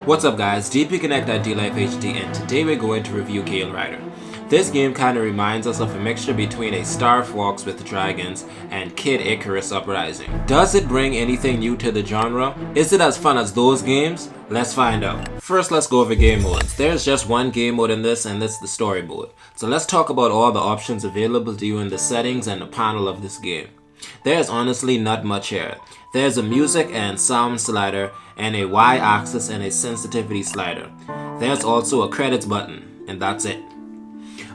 What's up guys, DP Connect at DLife HD, and today we're going to review GaleRider. This game kind of reminds us of a mixture between a StarFox with dragons and Kid Icarus Uprising. Does it bring anything new to the genre? Is it as fun as those games? Let's find out. First, let's go over game modes. There's just one game mode in this, and that's the story mode. So let's talk about all the options available to you in the settings and the panel of this game. There's honestly not much here. There's a music and sound slider, and a Y-axis and a sensitivity slider. There's also a credits button, and that's it.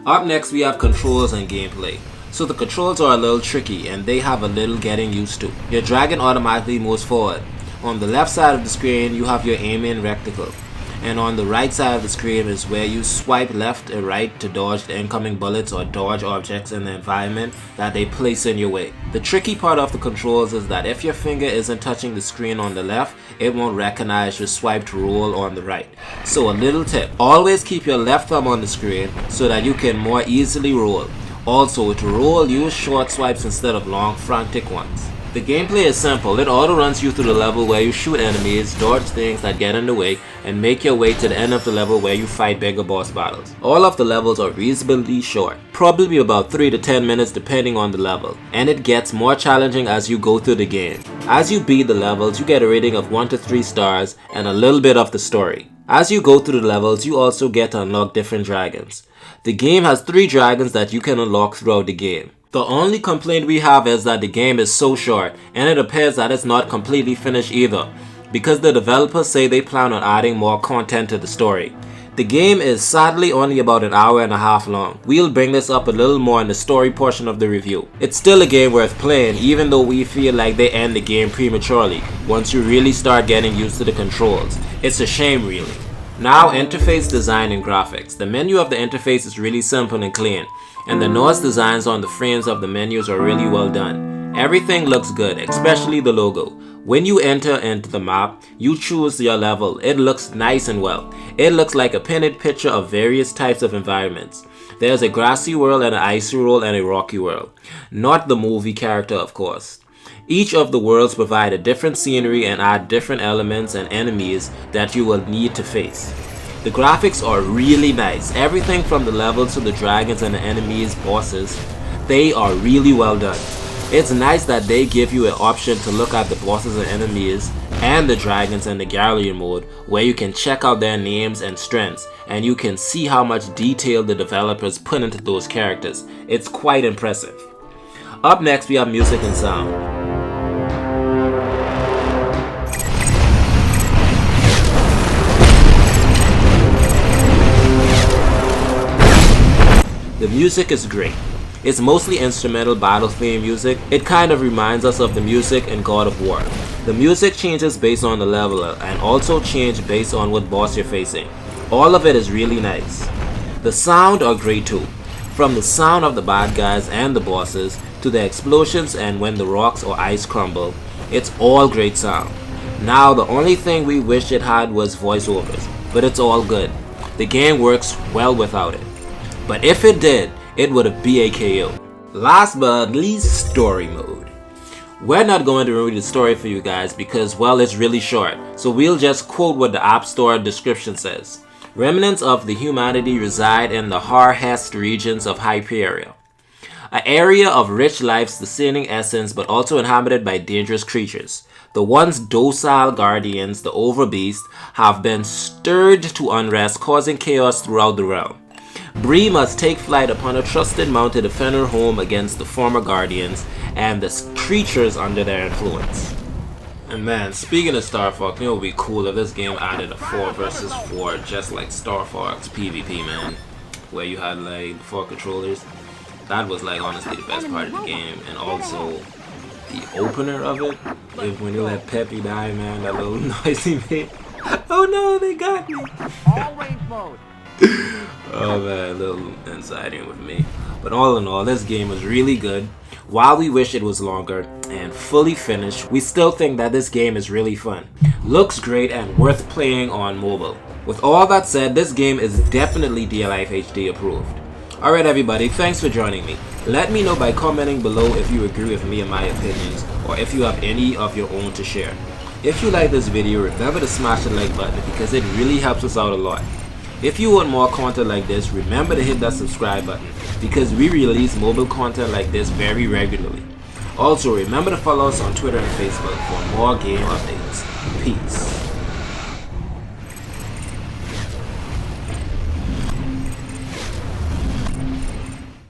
Up next we have controls and gameplay. So the controls are a little tricky and they have a little getting used to. Your dragon automatically moves forward. On the left side of the screen you have your aiming reticle. And on the right side of the screen is where you swipe left or right to dodge the incoming bullets or dodge objects in the environment that they place in your way. The tricky part of the controls is that if your finger isn't touching the screen on the left, it won't recognize your swiped roll on the right. So a little tip, always keep your left thumb on the screen so that you can more easily roll. Also, to roll, use short swipes instead of long frantic ones. The gameplay is simple. It auto runs you through the level where you shoot enemies, dodge things that get in the way, and make your way to the end of the level where you fight bigger boss battles. All of the levels are reasonably short, probably about 3 to 10 minutes depending on the level, and it gets more challenging as you go through the game. As you beat the levels, you get a rating of 1 to 3 stars and a little bit of the story. As you go through the levels, you also get to unlock different dragons. The game has 3 dragons that you can unlock throughout the game. The only complaint we have is that the game is so short, and it appears that it's not completely finished either, because the developers say they plan on adding more content to the story. The game is sadly only about an hour and a half long. We'll bring this up a little more in the story portion of the review. It's still a game worth playing, even though we feel like they end the game prematurely once you really start getting used to the controls. It's a shame really. Now, interface design and graphics. The menu of the interface is really simple and clean, and the nose designs on the frames of the menus are really well done. Everything looks good, especially the logo. When you enter into the map, you choose your level. It looks nice and well. It looks like a painted picture of various types of environments. There's a grassy world and an icy world and a rocky world. Not the movie character, of course. Each of the worlds provide a different scenery and add different elements and enemies that you will need to face. The graphics are really nice. Everything from the levels to the dragons and the enemies, bosses, they are really well done. It's nice that they give you an option to look at the bosses and enemies and the dragons in the gallery mode, where you can check out their names and strengths, and you can see how much detail the developers put into those characters. It's quite impressive. Up next we have music and sound. The music is great. It's mostly instrumental battle theme music. It kind of reminds us of the music in God of War. The music changes based on the level and also change based on what boss you're facing. All of it is really nice. The sound are great too. From the sound of the bad guys and the bosses to the explosions and when the rocks or ice crumble, it's all great sound. Now the only thing we wish it had was voiceovers, but it's all good. The game works well without it. But if it did, it would be a KO. Last but not least, story mode. We're not going to read the story for you guys because, well, it's really short. So we'll just quote what the App Store description says. Remnants of the humanity reside in the Har-Hest regions of Hyperia, an area of rich life sustaining essence but also inhabited by dangerous creatures. The once docile guardians, the overbeast, have been stirred to unrest, causing chaos throughout the realm. Bree must take flight upon a trusted mount to defend her home against the former guardians and the creatures under their influence. And man, speaking of StarFox, you know it would be cool if this game added a 4 versus 4 just like StarFox PvP, man, where you had like 4 controllers. That was like honestly the best part of the game, and also the opener of it, when you let Peppy die, man, that little noise he made. Oh no, they got me. Always mode. Oh man, a little anxiety with me. But all in all, this game was really good. While we wish it was longer and fully finished, we still think that this game is really fun. Looks great and worth playing on mobile. With all that said, this game is definitely DLife HD approved. Alright everybody, thanks for joining me. Let me know by commenting below if you agree with me and my opinions, or if you have any of your own to share. If you like this video, remember to smash the like button because it really helps us out a lot. If you want more content like this, remember to hit that subscribe button because we release mobile content like this very regularly. Also, remember to follow us on Twitter and Facebook for more game updates. Peace.